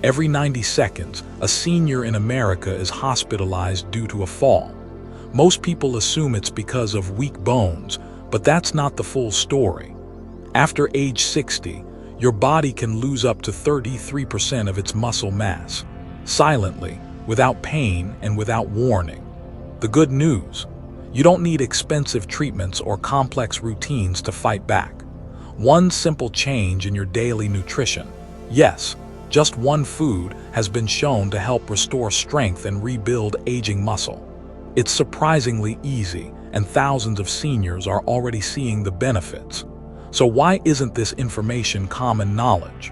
Every 90 seconds, a senior in America is hospitalized due to a fall. Most people assume it's because of weak bones, but that's not the full story. After age 60, your body can lose up to 33% of its muscle mass, silently, without pain and without warning. The good news: you don't need expensive treatments or complex routines to fight back. One simple change in your daily nutrition, yes, just one food, has been shown to help restore strength and rebuild aging muscle. It's surprisingly easy, and thousands of seniors are already seeing the benefits. So why isn't this information common knowledge?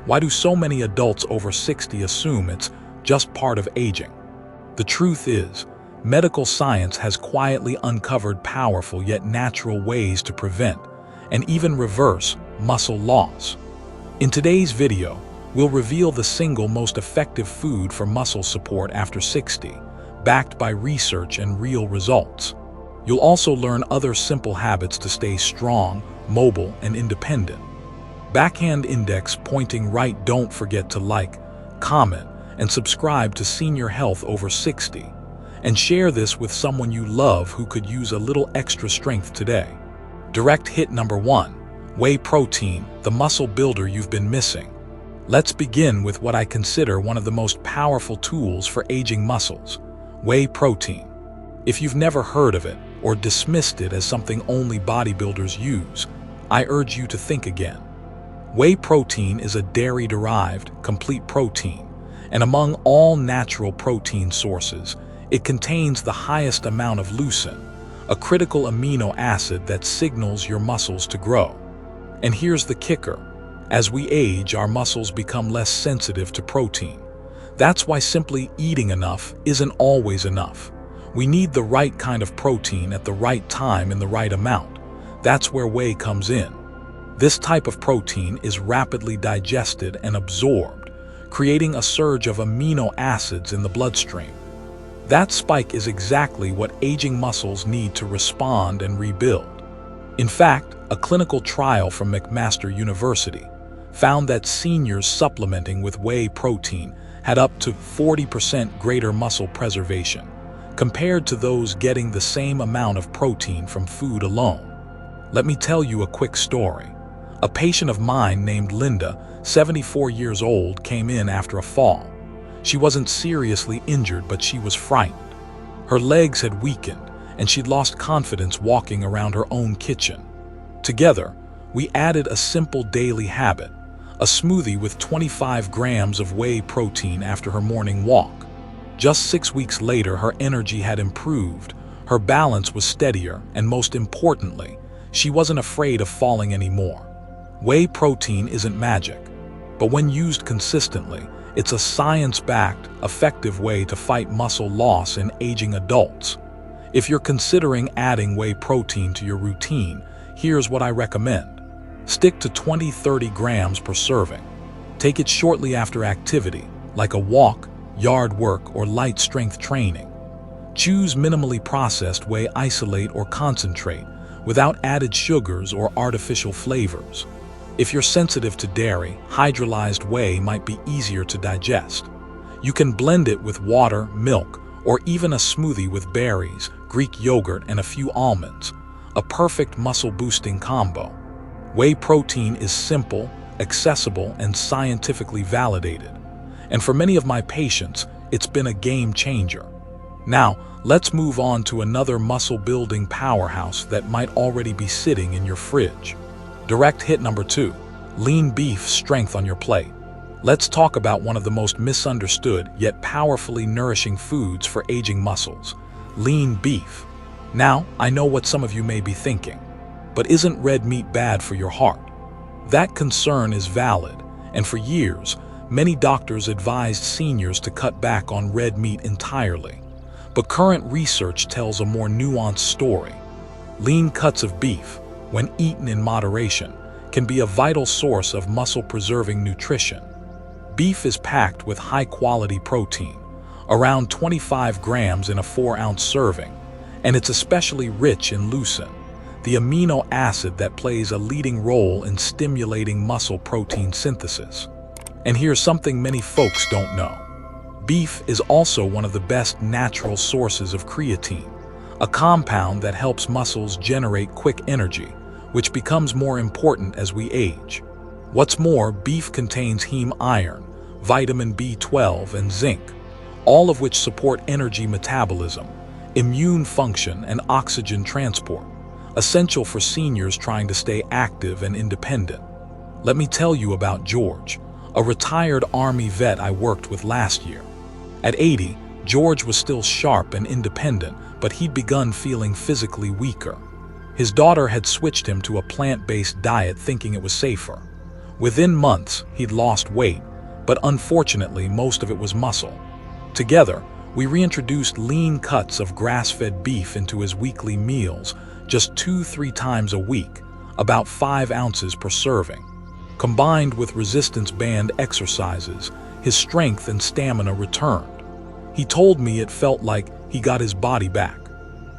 Why do so many adults over 60 assume it's just part of aging? The truth is, medical science has quietly uncovered powerful yet natural ways to prevent and even reverse muscle loss. In today's video, we'll reveal the single most effective food for muscle support after 60, backed by research and real results. You'll also learn other simple habits to stay strong, mobile, and independent. Backhand index pointing right. Don't forget to like, comment, and subscribe to Senior Health Over 60, and share this with someone you love who could use a little extra strength today. Direct hit number 1, whey protein, the muscle builder you've been missing. Let's begin with what I consider one of the most powerful tools for aging muscles: whey protein. If you've never heard of it or dismissed it as something only bodybuilders use, I urge you to think again. Whey protein is a dairy-derived, complete protein, and among all natural protein sources, it contains the highest amount of leucine, a critical amino acid that signals your muscles to grow. And here's the kicker: as we age, our muscles become less sensitive to protein. That's why simply eating enough isn't always enough. We need the right kind of protein at the right time in the right amount. That's where whey comes in. This type of protein is rapidly digested and absorbed, creating a surge of amino acids in the bloodstream. That spike is exactly what aging muscles need to respond and rebuild. In fact, a clinical trial from McMaster University found that seniors supplementing with whey protein had up to 40% greater muscle preservation compared to those getting the same amount of protein from food alone. Let me tell you a quick story. A patient of mine named Linda, 74 years old, came in after a fall. She wasn't seriously injured, but she was frightened. Her legs had weakened, and she'd lost confidence walking around her own kitchen. Together, we added a simple daily habit: a smoothie with 25 grams of whey protein after her morning walk. Just 6 weeks later, her energy had improved, her balance was steadier, and most importantly, she wasn't afraid of falling anymore. Whey protein isn't magic, but when used consistently, it's a science-backed, effective way to fight muscle loss in aging adults. If you're considering adding whey protein to your routine, here's what I recommend. Stick to 20-30 grams per serving. Take it shortly after activity, like a walk, yard work, or light strength training. Choose minimally processed whey isolate or concentrate, without added sugars or artificial flavors. If you're sensitive to dairy, hydrolyzed whey might be easier to digest. You can blend it with water, milk, or even a smoothie with berries, Greek yogurt, and a few almonds. A perfect muscle-boosting combo. Whey protein is simple, accessible, and scientifically validated. And for many of my patients, it's been a game changer. Now, let's move on to another muscle-building powerhouse that might already be sitting in your fridge. Direct hit number 2, lean beef strength on your plate. Let's talk about one of the most misunderstood yet powerfully nourishing foods for aging muscles: lean beef. Now, I know what some of you may be thinking, but isn't red meat bad for your heart? That concern is valid, and for years, many doctors advised seniors to cut back on red meat entirely. But current research tells a more nuanced story. Lean cuts of beef, when eaten in moderation, can be a vital source of muscle-preserving nutrition. Beef is packed with high-quality protein, around 25 grams in a 4-ounce serving, and it's especially rich in leucine, the amino acid that plays a leading role in stimulating muscle protein synthesis. And here's something many folks don't know. Beef is also one of the best natural sources of creatine, a compound that helps muscles generate quick energy, which becomes more important as we age. What's more, beef contains heme iron, vitamin B12, and zinc, all of which support energy metabolism, immune function, and oxygen transport, essential for seniors trying to stay active and independent. Let me tell you about George, a retired Army vet I worked with last year. At 80, George was still sharp and independent, but he'd begun feeling physically weaker. His daughter had switched him to a plant-based diet thinking it was safer. Within months, he'd lost weight, but unfortunately most of it was muscle. Together, we reintroduced lean cuts of grass-fed beef into his weekly meals, just 2-3 times a week, about 5 ounces per serving. Combined with resistance band exercises, his strength and stamina returned. He told me it felt like he got his body back.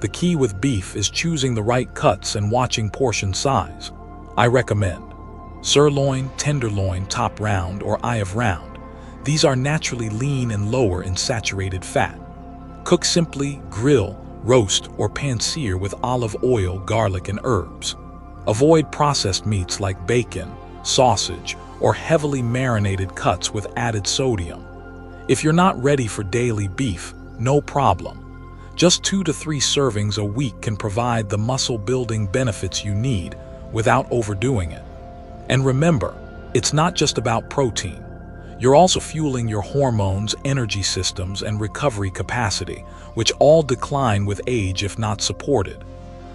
The key with beef is choosing the right cuts and watching portion size. I recommend sirloin, tenderloin, top round, or eye of round. These are naturally lean and lower in saturated fat. Cook simply, grill, roast, or pan-sear with olive oil, garlic, and herbs. Avoid processed meats like bacon, sausage, or heavily marinated cuts with added sodium. If you're not ready for daily beef, no problem. Just 2 to 3 servings a week can provide the muscle-building benefits you need without overdoing it. And remember, it's not just about protein. You're also fueling your hormones, energy systems, and recovery capacity, which all decline with age if not supported.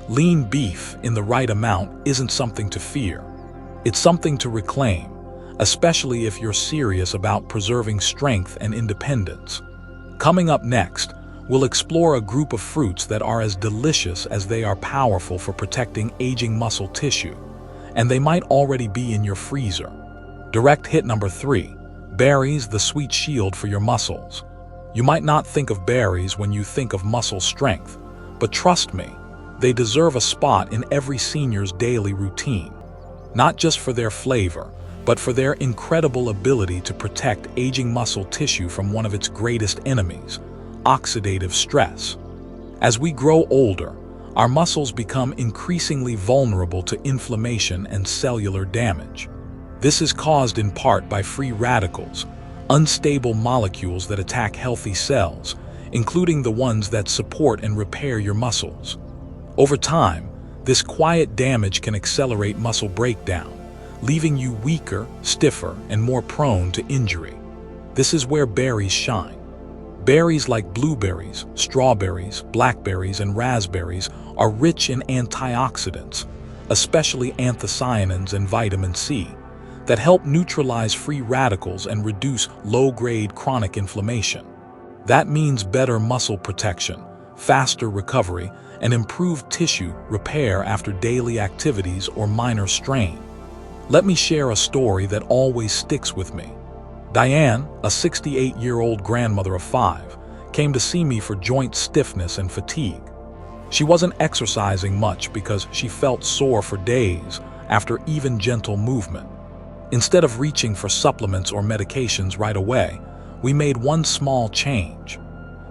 Lean beef in the right amount isn't something to fear. It's something to reclaim, especially if you're serious about preserving strength and independence. Coming up next, we'll explore a group of fruits that are as delicious as they are powerful for protecting aging muscle tissue, and they might already be in your freezer. Direct hit number 3, berries, the sweet shield for your muscles. You might not think of berries when you think of muscle strength, but trust me, they deserve a spot in every senior's daily routine. Not just for their flavor, but for their incredible ability to protect aging muscle tissue from one of its greatest enemies, oxidative stress. As we grow older, our muscles become increasingly vulnerable to inflammation and cellular damage. This is caused in part by free radicals, unstable molecules that attack healthy cells, including the ones that support and repair your muscles. Over time, this quiet damage can accelerate muscle breakdown, leaving you weaker, stiffer, and more prone to injury. This is where berries shine. Berries like blueberries, strawberries, blackberries, and raspberries are rich in antioxidants, especially anthocyanins and vitamin C, that help neutralize free radicals and reduce low-grade chronic inflammation. That means better muscle protection, faster recovery, and improved tissue repair after daily activities or minor strain. Let me share a story that always sticks with me. Diane, a 68-year-old grandmother of 5, came to see me for joint stiffness and fatigue. She wasn't exercising much because she felt sore for days after even gentle movement. Instead of reaching for supplements or medications right away, we made one small change.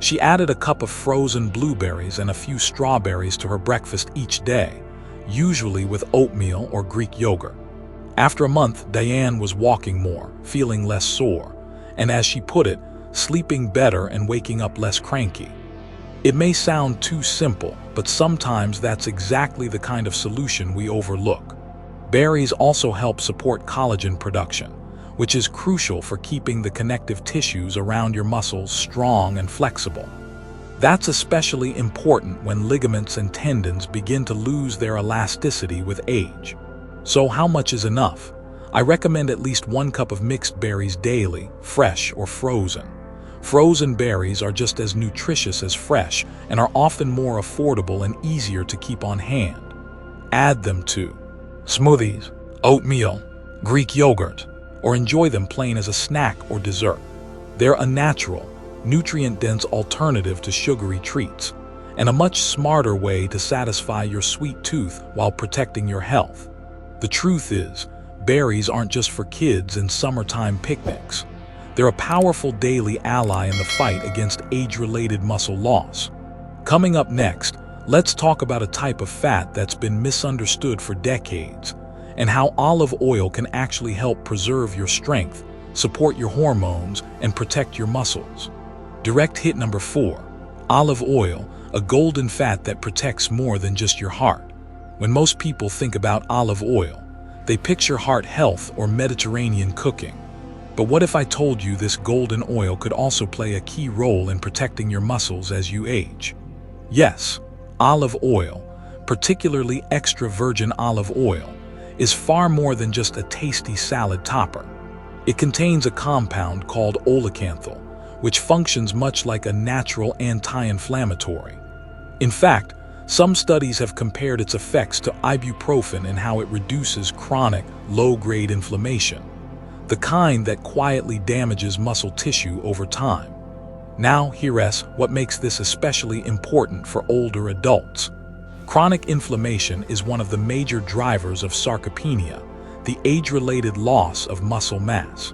She added a cup of frozen blueberries and a few strawberries to her breakfast each day, usually with oatmeal or Greek yogurt. After a month, Diane was walking more, feeling less sore, and as she put it, sleeping better and waking up less cranky. It may sound too simple, but sometimes that's exactly the kind of solution we overlook. Berries also help support collagen production, which is crucial for keeping the connective tissues around your muscles strong and flexible. That's especially important when ligaments and tendons begin to lose their elasticity with age. So how much is enough? I recommend at least 1 cup of mixed berries daily, fresh or frozen. Frozen berries are just as nutritious as fresh and are often more affordable and easier to keep on hand. Add them to smoothies, oatmeal, Greek yogurt, or enjoy them plain as a snack or dessert. They're a natural, nutrient-dense alternative to sugary treats, and a much smarter way to satisfy your sweet tooth while protecting your health. The truth is, berries aren't just for kids and summertime picnics. They're a powerful daily ally in the fight against age-related muscle loss. Coming up next, let's talk about a type of fat that's been misunderstood for decades, and how olive oil can actually help preserve your strength, support your hormones, and protect your muscles. Direct hit number 4. Olive oil, a golden fat that protects more than just your heart. When most people think about olive oil, they picture heart health or Mediterranean cooking. But what if I told you this golden oil could also play a key role in protecting your muscles as you age? Yes, olive oil, particularly extra virgin olive oil, is far more than just a tasty salad topper. It contains a compound called olecanthal, which functions much like a natural anti-inflammatory. In fact, some studies have compared its effects to ibuprofen and how it reduces chronic, low-grade inflammation, the kind that quietly damages muscle tissue over time. Now, here's what makes this especially important for older adults. Chronic inflammation is one of the major drivers of sarcopenia, the age-related loss of muscle mass.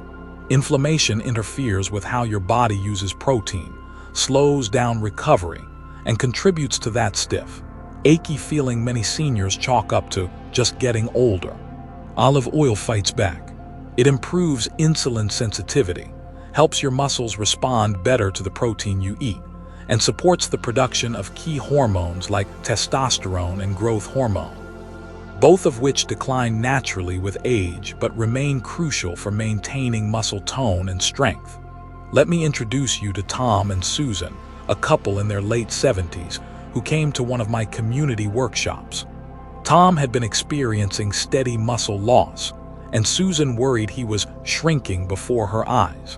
Inflammation interferes with how your body uses protein, slows down recovery, and contributes to that stiff, achy feeling many seniors chalk up to just getting older. Olive oil fights back. It improves insulin sensitivity, helps your muscles respond better to the protein you eat, and supports the production of key hormones like testosterone and growth hormone, both of which decline naturally with age but remain crucial for maintaining muscle tone and strength. Let me introduce you to Tom and Susan, a couple in their late 70s who came to one of my community workshops. Tom had been experiencing steady muscle loss, and Susan worried he was shrinking before her eyes.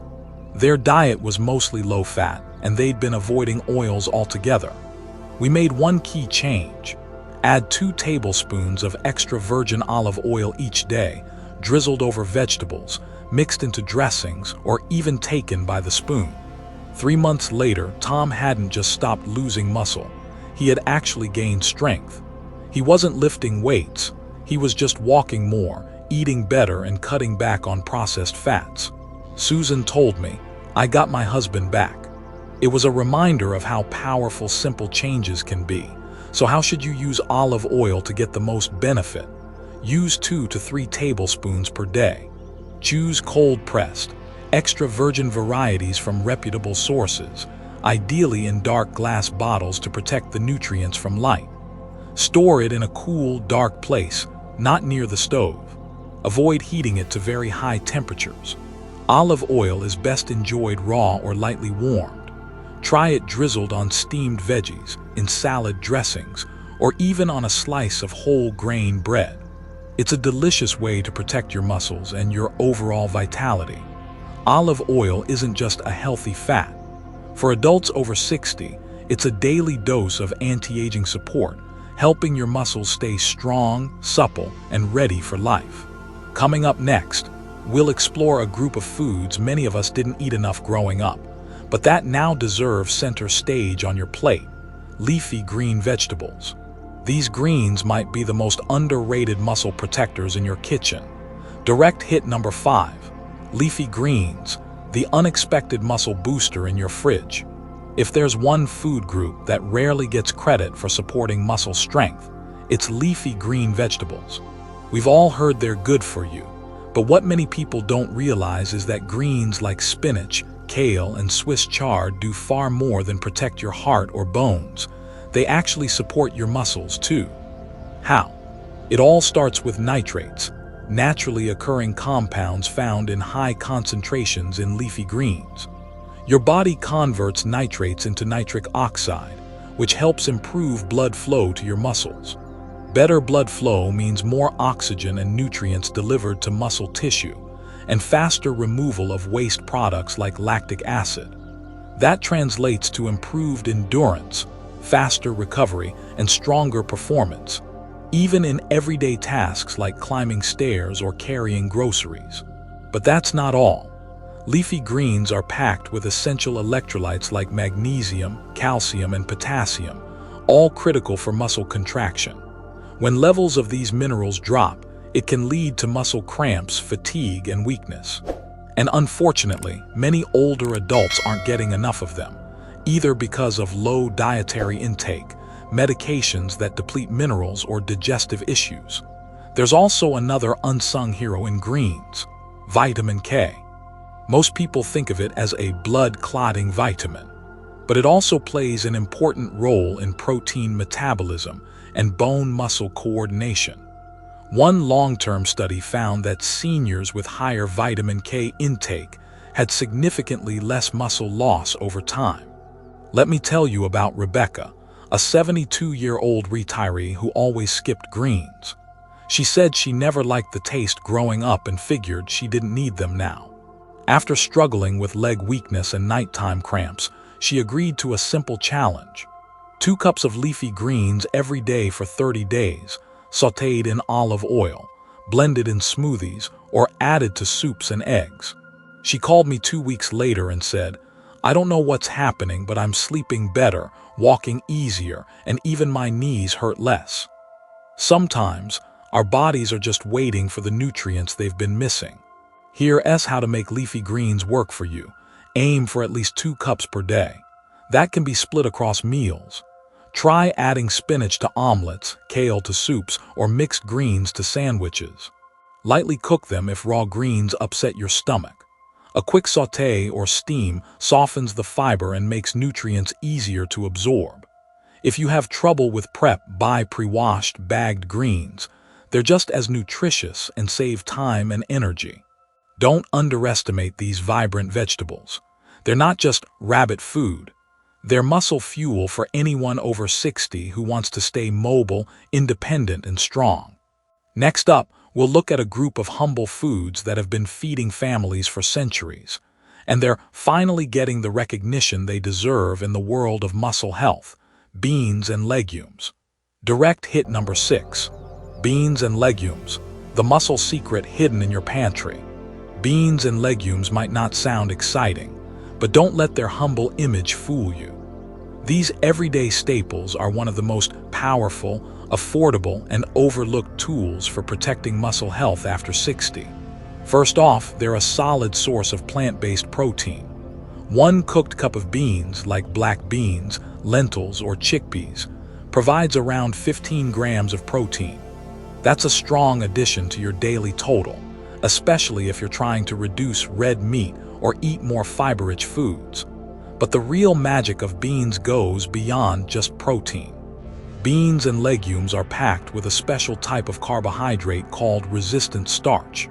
Their diet was mostly low-fat, and they'd been avoiding oils altogether. We made one key change. Add 2 tablespoons of extra virgin olive oil each day, drizzled over vegetables, mixed into dressings, or even taken by the spoon. 3 months later, Tom hadn't just stopped losing muscle. He had actually gained strength. He wasn't lifting weights. He was just walking more, eating better, and cutting back on processed fats. Susan told me, "I got my husband back." It was a reminder of how powerful simple changes can be. So how should you use olive oil to get the most benefit? Use 2 to 3 tablespoons per day. Choose cold-pressed, extra virgin varieties from reputable sources, ideally in dark glass bottles to protect the nutrients from light. Store it in a cool, dark place, not near the stove. Avoid heating it to very high temperatures. Olive oil is best enjoyed raw or lightly warmed. Try it drizzled on steamed veggies, in salad dressings, or even on a slice of whole grain bread. It's a delicious way to protect your muscles and your overall vitality. Olive oil isn't just a healthy fat. For adults over 60, it's a daily dose of anti-aging support, helping your muscles stay strong, supple, and ready for life. Coming up next, we'll explore a group of foods many of us didn't eat enough growing up, but that now deserve center stage on your plate: leafy green vegetables. These greens might be the most underrated muscle protectors in your kitchen. Direct hit number 5, leafy greens, the unexpected muscle booster in your fridge. If there's one food group that rarely gets credit for supporting muscle strength, it's leafy green vegetables. We've all heard they're good for you, but what many people don't realize is that greens like spinach, kale, and Swiss chard do far more than protect your heart or bones. They actually support your muscles too. How? It all starts with nitrates, naturally occurring compounds found in high concentrations in leafy greens. Your body converts nitrates into nitric oxide, which helps improve blood flow to your muscles. Better blood flow means more oxygen and nutrients delivered to muscle tissue, and faster removal of waste products like lactic acid. That translates to improved endurance, faster recovery, and stronger performance, even in everyday tasks like climbing stairs or carrying groceries. But that's not all. Leafy greens are packed with essential electrolytes like magnesium, calcium, and potassium, all critical for muscle contraction. When levels of these minerals drop, It can lead to muscle cramps, fatigue, and weakness. And unfortunately, many older adults aren't getting enough of them, either because of low dietary intake, medications that deplete minerals, or digestive issues. There's also another unsung hero in greens: vitamin K. Most people think of it as a blood-clotting vitamin, but it also plays an important role in protein metabolism and bone-muscle coordination. One long-term study found that seniors with higher vitamin K intake had significantly less muscle loss over time. Let me tell you about Rebecca, a 72-year-old retiree who always skipped greens. She said she never liked the taste growing up and figured she didn't need them now. After struggling with leg weakness and nighttime cramps, she agreed to a simple challenge: 2 cups of leafy greens every day for 30 days, sautéed in olive oil, blended in smoothies, or added to soups and eggs. She called me 2 weeks later and said, "I don't know what's happening, but I'm sleeping better, walking easier, and even my knees hurt less." Sometimes, our bodies are just waiting for the nutrients they've been missing. Here's how to make leafy greens work for you. Aim for at least 2 cups per day. That can be split across meals. Try adding spinach to omelets, kale to soups, or mixed greens to sandwiches. Lightly cook them if raw greens upset your stomach. A quick sauté or steam softens the fiber and makes nutrients easier to absorb. If you have trouble with prep, buy pre-washed, bagged greens. They're just as nutritious and save time and energy. Don't underestimate these vibrant vegetables. They're not just rabbit food. They're muscle fuel for anyone over 60 who wants to stay mobile, independent, and strong. Next up, we'll look at a group of humble foods that have been feeding families for centuries, and they're finally getting the recognition they deserve in the world of muscle health: beans and legumes. Direct hit number 6. Beans and legumes, the muscle secret hidden in your pantry. Beans and legumes might not sound exciting, but don't let their humble image fool you. These everyday staples are one of the most powerful, affordable, and overlooked tools for protecting muscle health after 60. First off, they're a solid source of plant-based protein. 1 cooked cup of beans, like black beans, lentils, or chickpeas, provides around 15 grams of protein. That's a strong addition to your daily total, especially if you're trying to reduce red meat or eat more fiber-rich foods. But the real magic of beans goes beyond just protein. Beans and legumes are packed with a special type of carbohydrate called resistant starch.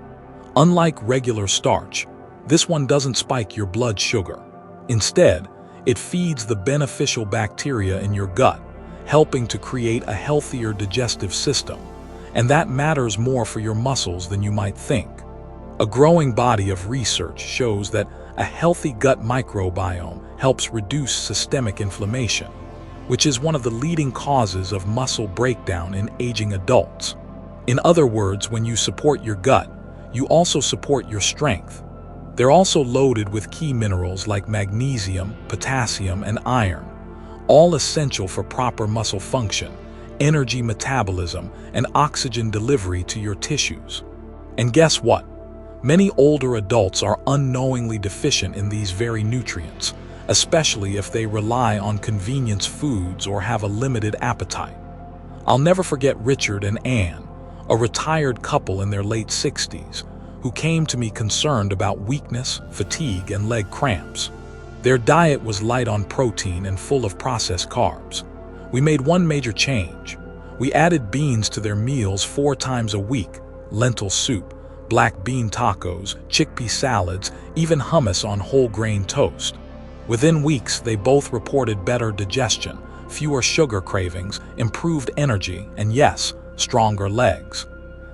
Unlike regular starch, this one doesn't spike your blood sugar. Instead, it feeds the beneficial bacteria in your gut, helping to create a healthier digestive system. And that matters more for your muscles than you might think. A growing body of research shows that a healthy gut microbiome helps reduce systemic inflammation, which is one of the leading causes of muscle breakdown in aging adults. In other words, when you support your gut, you also support your strength. They're also loaded with key minerals like magnesium, potassium, and iron, all essential for proper muscle function, energy metabolism, and oxygen delivery to your tissues. And guess what? Many older adults are unknowingly deficient in these very nutrients, especially if they rely on convenience foods or have a limited appetite. I'll never forget Richard and Ann, a retired couple in their late 60s, who came to me concerned about weakness, fatigue, and leg cramps. Their diet was light on protein and full of processed carbs. We made one major change. We added beans to their meals 4 times a week: lentil soup, black bean tacos, chickpea salads, even hummus on whole grain toast. Within weeks, they both reported better digestion, fewer sugar cravings, improved energy, and yes, stronger legs.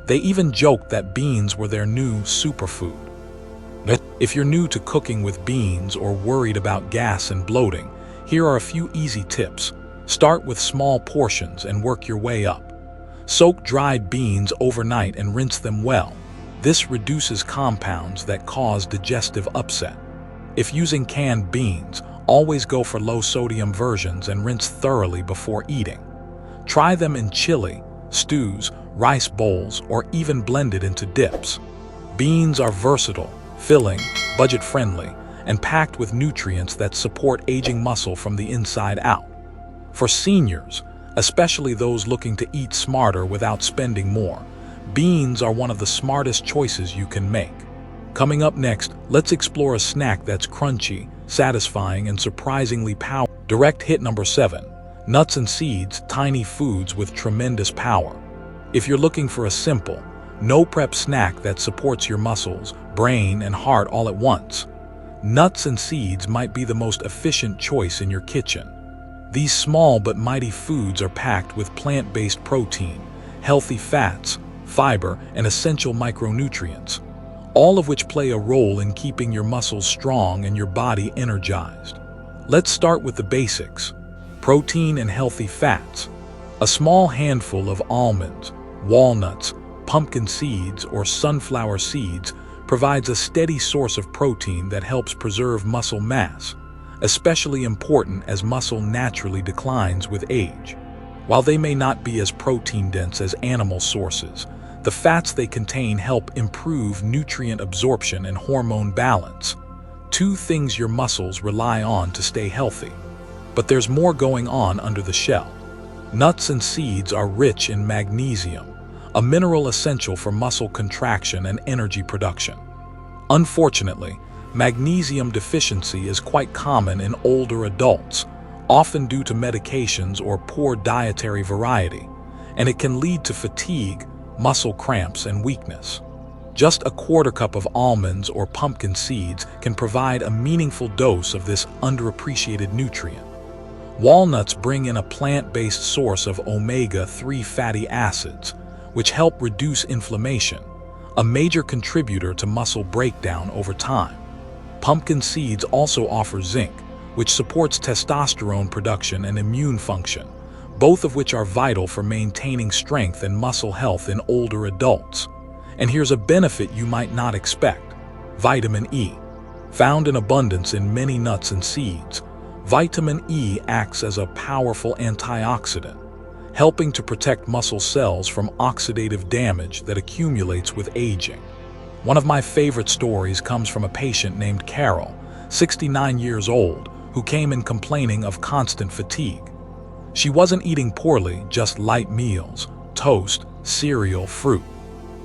They even joked that beans were their new superfood. If you're new to cooking with beans or worried about gas and bloating, here are a few easy tips. Start with small portions and work your way up. Soak dried beans overnight and rinse them well. This reduces compounds that cause digestive upset. If using canned beans, always go for low-sodium versions and rinse thoroughly before eating. Try them in chili, stews, rice bowls, or even blended into dips. Beans are versatile, filling, budget-friendly, and packed with nutrients that support aging muscle from the inside out. For seniors, especially those looking to eat smarter without spending more, beans are one of the smartest choices you can make. Coming up next, let's explore a snack that's crunchy, satisfying, and surprisingly powerful. Direct hit number 7. Nuts and seeds, tiny foods with tremendous power. If you're looking for a simple, no-prep snack that supports your muscles, brain, and heart all at once, nuts and seeds might be the most efficient choice in your kitchen. These small but mighty foods are packed with plant-based protein, healthy fats, fiber, and essential micronutrients, all of which play a role in keeping your muscles strong and your body energized. Let's start with the basics: protein and healthy fats. A small handful of almonds, walnuts, pumpkin seeds, or sunflower seeds provides a steady source of protein that helps preserve muscle mass, especially important as muscle naturally declines with age. While they may not be as protein-dense as animal sources, the fats they contain help improve nutrient absorption and hormone balance, two things your muscles rely on to stay healthy. But there's more going on under the shell. Nuts and seeds are rich in magnesium, a mineral essential for muscle contraction and energy production. Unfortunately, magnesium deficiency is quite common in older adults, often due to medications or poor dietary variety, and it can lead to fatigue, muscle cramps, and weakness. Just a quarter cup of almonds or pumpkin seeds can provide a meaningful dose of this underappreciated nutrient. Walnuts bring in a plant-based source of omega-3 fatty acids, which help reduce inflammation, a major contributor to muscle breakdown over time. Pumpkin seeds also offer zinc, which supports testosterone production and immune function, both of which are vital for maintaining strength and muscle health in older adults. And here's a benefit you might not expect: vitamin E. Found in abundance in many nuts and seeds, vitamin E acts as a powerful antioxidant, helping to protect muscle cells from oxidative damage that accumulates with aging. One of my favorite stories comes from a patient named Carol, 69 years old, who came in complaining of constant fatigue. She wasn't eating poorly, just light meals, toast, cereal, fruit.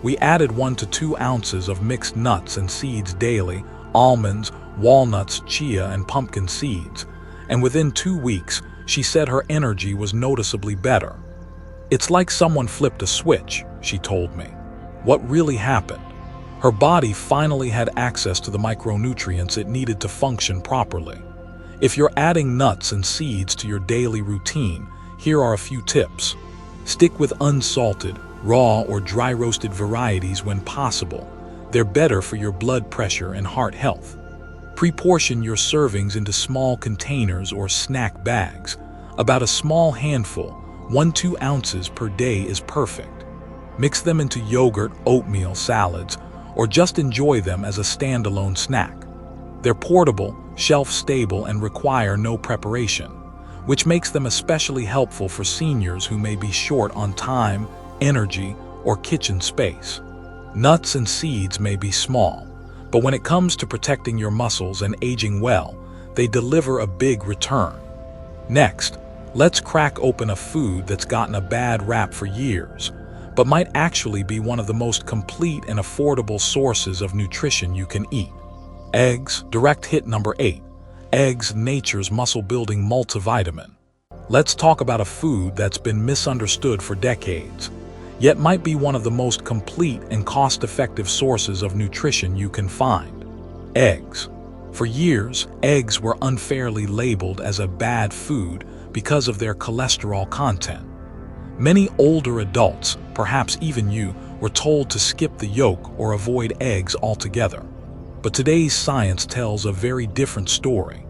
We added 1 to 2 ounces of mixed nuts and seeds daily, almonds, walnuts, chia, and pumpkin seeds, and within 2 weeks, she said her energy was noticeably better. "It's like someone flipped a switch," she told me. What really happened? Her body finally had access to the micronutrients it needed to function properly. If you're adding nuts and seeds to your daily routine, here are a few tips. Stick with unsalted, raw, or dry-roasted varieties when possible. They're better for your blood pressure and heart health. Pre-portion your servings into small containers or snack bags. About a small handful, 1–2 ounces per day is perfect. Mix them into yogurt, oatmeal, salads, or just enjoy them as a standalone snack. They're portable, shelf-stable, and require no preparation, which makes them especially helpful for seniors who may be short on time, energy, or kitchen space. Nuts and seeds may be small, but when it comes to protecting your muscles and aging well, they deliver a big return. Next, let's crack open a food that's gotten a bad rap for years, but might actually be one of the most complete and affordable sources of nutrition you can eat. Eggs. Direct hit number 8. Eggs, nature's muscle-building multivitamin. Let's talk about a food that's been misunderstood for decades, yet might be one of the most complete and cost-effective sources of nutrition you can find. Eggs. For years, eggs were unfairly labeled as a bad food because of their cholesterol content. Many older adults, perhaps even you, were told to skip the yolk or avoid eggs altogether. But today's science tells a very different story.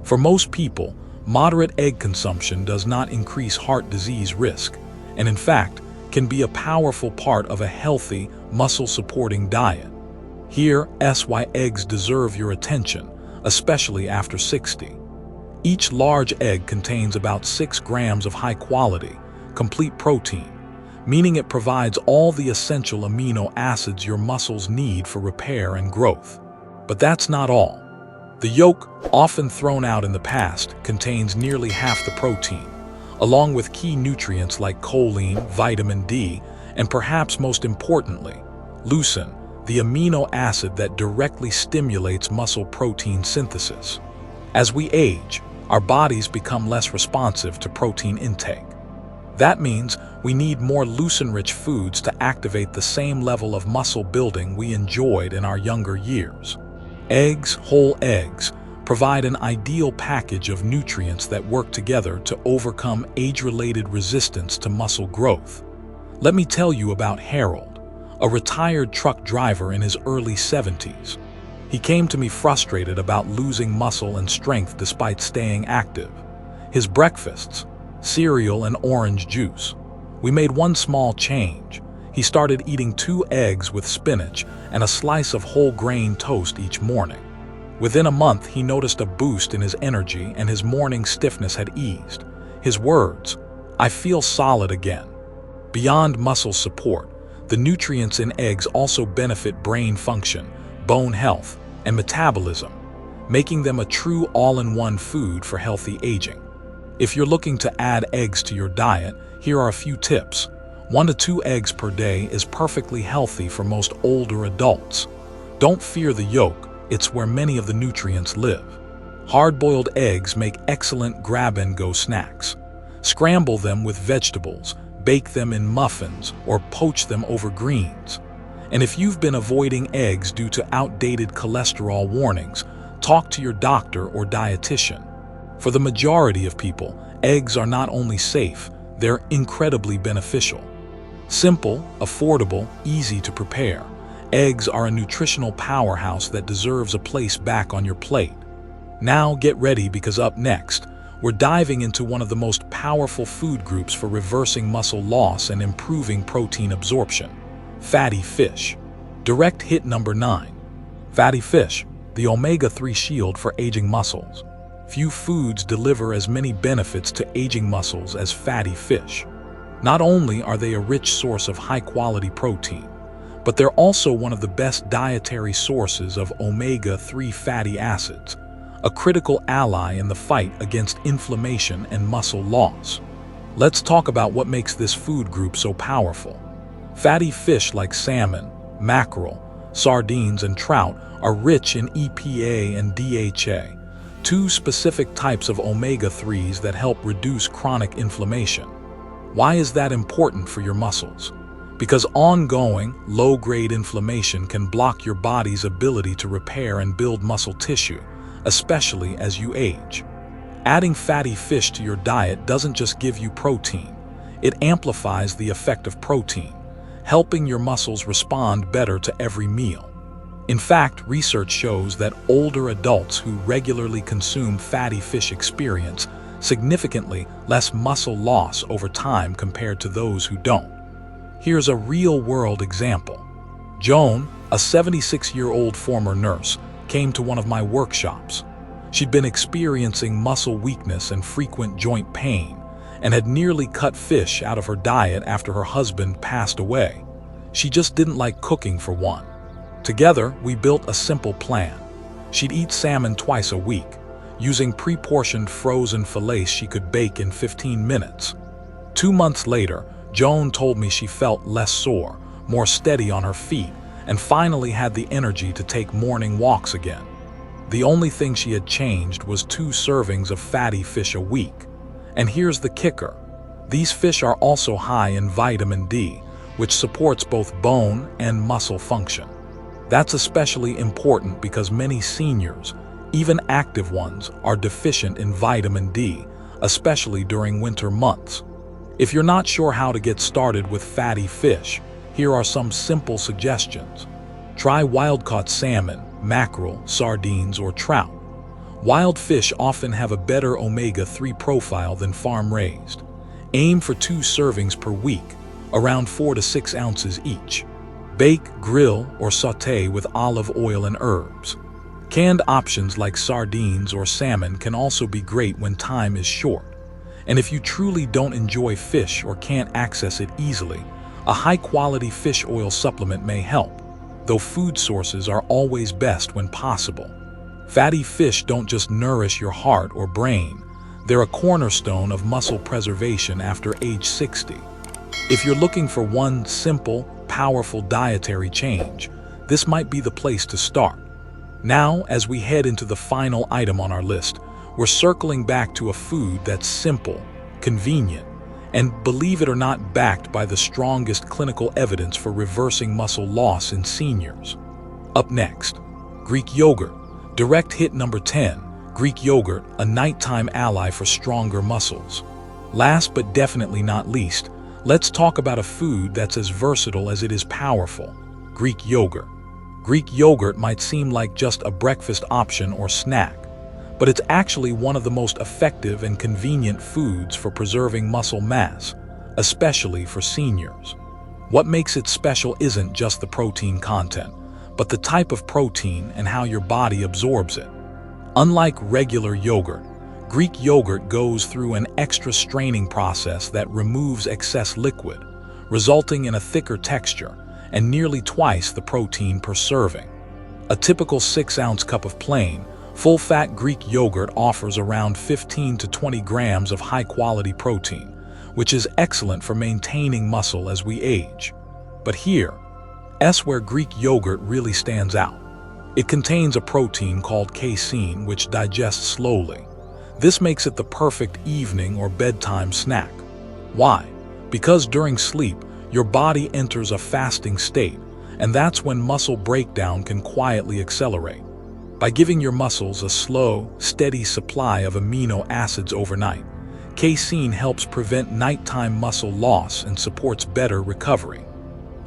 For most people, moderate egg consumption does not increase heart disease risk, and in fact, can be a powerful part of a healthy, muscle-supporting diet. Here's why eggs deserve your attention, especially after 60. Each large egg contains about 6 grams of high-quality, complete protein, meaning it provides all the essential amino acids your muscles need for repair and growth. But that's not all. The yolk, often thrown out in the past, contains nearly half the protein, along with key nutrients like choline, vitamin D, and perhaps most importantly, leucine, the amino acid that directly stimulates muscle protein synthesis. As we age, our bodies become less responsive to protein intake. That means we need more leucine-rich foods to activate the same level of muscle building we enjoyed in our younger years. Eggs, whole eggs, provide an ideal package of nutrients that work together to overcome age-related resistance to muscle growth. Let me tell you about Harold, a retired truck driver in his early 70s. He came to me frustrated about losing muscle and strength despite staying active. His breakfasts, cereal and orange juice. We made one small change. He started eating 2 eggs with spinach and a slice of whole grain toast each morning. Within a month, he noticed a boost in his energy and his morning stiffness had eased. His words, "I feel solid again." Beyond muscle support, the nutrients in eggs also benefit brain function, bone health, and metabolism, making them a true all-in-one food for healthy aging. If you're looking to add eggs to your diet, here are a few tips. 1 to 2 eggs per day is perfectly healthy for most older adults. Don't fear the yolk, it's where many of the nutrients live. Hard-boiled eggs make excellent grab-and-go snacks. Scramble them with vegetables, bake them in muffins, or poach them over greens. And if you've been avoiding eggs due to outdated cholesterol warnings, talk to your doctor or dietitian. For the majority of people, eggs are not only safe, they're incredibly beneficial. Simple, affordable, easy to prepare, eggs are a nutritional powerhouse that deserves a place back on your plate. Now get ready, because up next, we're diving into one of the most powerful food groups for reversing muscle loss and improving protein absorption: fatty fish. Direct hit number 9. Fatty fish, the omega-3 shield for aging muscles. Few foods deliver as many benefits to aging muscles as fatty fish. Not only are they a rich source of high-quality protein, but they're also one of the best dietary sources of omega-3 fatty acids, a critical ally in the fight against inflammation and muscle loss. Let's talk about what makes this food group so powerful. Fatty fish like salmon, mackerel, sardines, and trout are rich in EPA and DHA, 2 specific types of omega-3s that help reduce chronic inflammation. Why is that important for your muscles? Because ongoing, low-grade inflammation can block your body's ability to repair and build muscle tissue, especially as you age. Adding fatty fish to your diet doesn't just give you protein, it amplifies the effect of protein, helping your muscles respond better to every meal. In fact, research shows that older adults who regularly consume fatty fish experience significantly less muscle loss over time compared to those who don't. Here's a real-world example. Joan, a 76-year-old former nurse, came to one of my workshops. She'd been experiencing muscle weakness and frequent joint pain, and had nearly cut fish out of her diet after her husband passed away. She just didn't like cooking, for one. Together, we built a simple plan. She'd eat salmon twice a week, using pre-portioned frozen fillets she could bake in 15 minutes. 2 months later, Joan told me she felt less sore, more steady on her feet, and finally had the energy to take morning walks again. The only thing she had changed was 2 servings of fatty fish a week. And here's the kicker. These fish are also high in vitamin D, which supports both bone and muscle function. That's especially important because many seniors, even active ones, are deficient in vitamin D, especially during winter months. If you're not sure how to get started with fatty fish, here are some simple suggestions. Try wild-caught salmon, mackerel, sardines, or trout. Wild fish often have a better omega-3 profile than farm-raised. Aim for 2 servings per week, around 4 to 6 ounces each. Bake, grill, or sauté with olive oil and herbs. Canned options like sardines or salmon can also be great when time is short. And if you truly don't enjoy fish or can't access it easily, a high-quality fish oil supplement may help, though food sources are always best when possible. Fatty fish don't just nourish your heart or brain, they're a cornerstone of muscle preservation after age 60. If you're looking for one simple, powerful dietary change, this might be the place to start. Now, as we head into the final item on our list, we're circling back to a food that's simple, convenient, and, believe it or not, backed by the strongest clinical evidence for reversing muscle loss in seniors. Up next, Greek yogurt. Direct hit number 10, Greek yogurt, a nighttime ally for stronger muscles. Last but definitely not least, let's talk about a food that's as versatile as it is powerful, Greek yogurt. Greek yogurt might seem like just a breakfast option or snack, but it's actually one of the most effective and convenient foods for preserving muscle mass, especially for seniors. What makes it special isn't just the protein content, but the type of protein and how your body absorbs it. Unlike regular yogurt, Greek yogurt goes through an extra straining process that removes excess liquid, resulting in a thicker texture and nearly twice the protein per serving. A typical 6-ounce cup of plain, full-fat Greek yogurt offers around 15 to 20 grams of high-quality protein, which is excellent for maintaining muscle as we age. But here's where Greek yogurt really stands out. It contains a protein called casein, which digests slowly. This makes it the perfect evening or bedtime snack. Why? Because during sleep, your body enters a fasting state, and that's when muscle breakdown can quietly accelerate. By giving your muscles a slow, steady supply of amino acids overnight, casein helps prevent nighttime muscle loss and supports better recovery.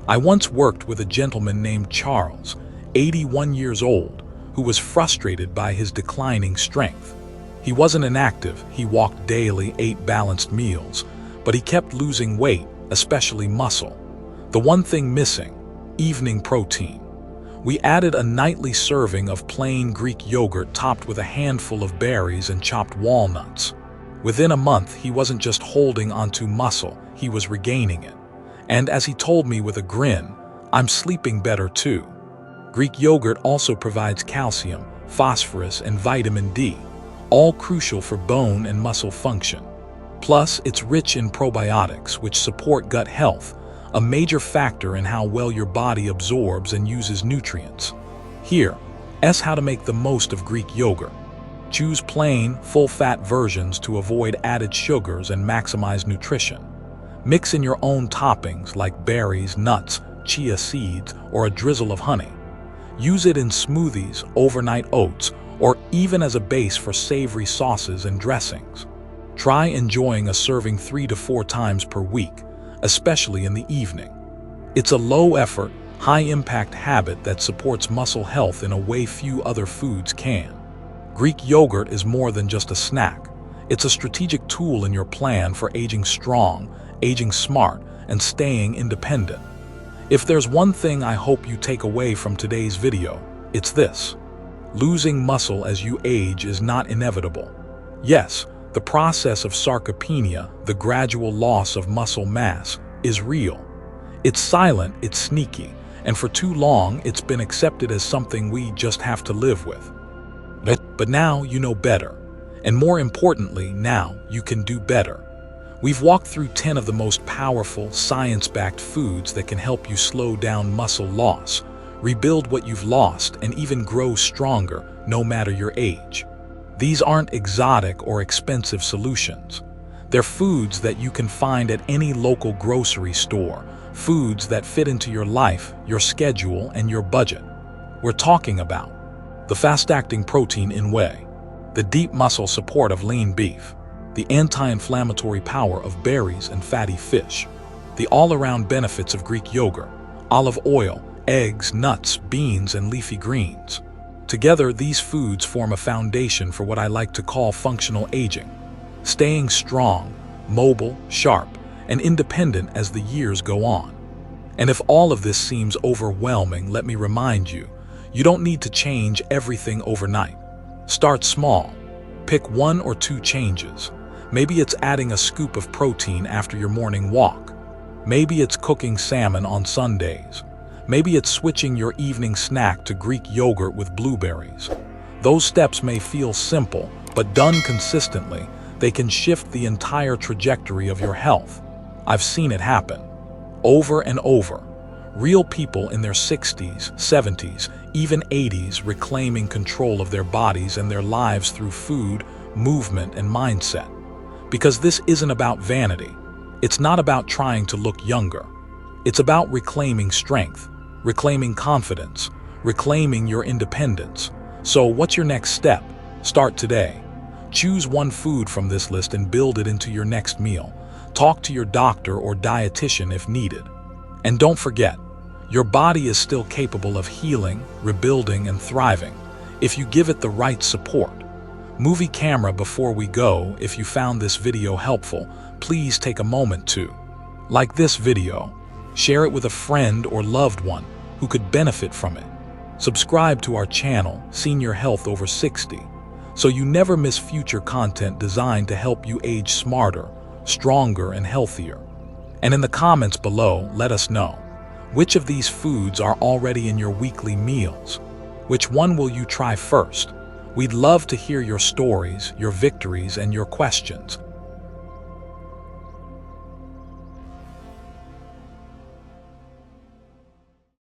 I once worked with a gentleman named Charles, 81 years old, who was frustrated by his declining strength. He wasn't inactive, he walked daily, ate balanced meals, but he kept losing weight, especially muscle. The one thing missing: evening protein. We added a nightly serving of plain Greek yogurt topped with a handful of berries and chopped walnuts. Within a month, he wasn't just holding onto muscle, he was regaining it. And as he told me with a grin, "I'm sleeping better too." Greek yogurt also provides calcium, phosphorus, and vitamin D, all crucial for bone and muscle function. Plus, it's rich in probiotics, which support gut health, a major factor in how well your body absorbs and uses nutrients. Here's how to make the most of Greek yogurt. Choose plain, full-fat versions to avoid added sugars and maximize nutrition. Mix in your own toppings like berries, nuts, chia seeds, or a drizzle of honey. Use it in smoothies, overnight oats, or even as a base for savory sauces and dressings. Try enjoying a serving 3 to 4 times per week, especially in the evening. It's a low-effort, high-impact habit that supports muscle health in a way few other foods can. Greek yogurt is more than just a snack. It's a strategic tool in your plan for aging strong, aging smart, and staying independent. If there's one thing I hope you take away from today's video, it's this: losing muscle as you age is not inevitable. Yes, the process of sarcopenia, the gradual loss of muscle mass, is real. It's silent, it's sneaky, and for too long it's been accepted as something we just have to live with. But now you know better. And more importantly, now you can do better. We've walked through 10 of the most powerful, science-backed foods that can help you slow down muscle loss, rebuild what you've lost, and even grow stronger, no matter your age. These aren't exotic or expensive solutions. They're foods that you can find at any local grocery store, foods that fit into your life, your schedule, and your budget. We're talking about the fast-acting protein in whey, the deep muscle support of lean beef, the anti-inflammatory power of berries and fatty fish, the all-around benefits of Greek yogurt, olive oil, eggs, nuts, beans, and leafy greens. Together, these foods form a foundation for what I like to call functional aging, staying strong, mobile, sharp, and independent as the years go on. And if all of this seems overwhelming, let me remind you, you don't need to change everything overnight. Start small. Pick 1 or 2 changes. Maybe it's adding a scoop of protein after your morning walk. Maybe it's cooking salmon on Sundays. Maybe it's switching your evening snack to Greek yogurt with blueberries. Those steps may feel simple, but done consistently, they can shift the entire trajectory of your health. I've seen it happen. Over and over. Real people in their 60s, 70s, even 80s reclaiming control of their bodies and their lives through food, movement, and mindset. Because this isn't about vanity. It's not about trying to look younger. It's about reclaiming strength, reclaiming confidence, reclaiming your independence. So what's your next step? Start today. Choose one food from this list and build it into your next meal. Talk to your doctor or dietitian if needed. And don't forget, your body is still capable of healing, rebuilding, and thriving if you give it the right support. Movie camera before we go, if you found this video helpful, please take a moment to like this video, share it with a friend or loved one who could benefit from it. Subscribe to our channel, Senior Health Over 60, so you never miss future content designed to help you age smarter, stronger, and healthier. And in the comments below, let us know, which of these foods are already in your weekly meals? Which one will you try first? We'd love to hear your stories, your victories, and your questions.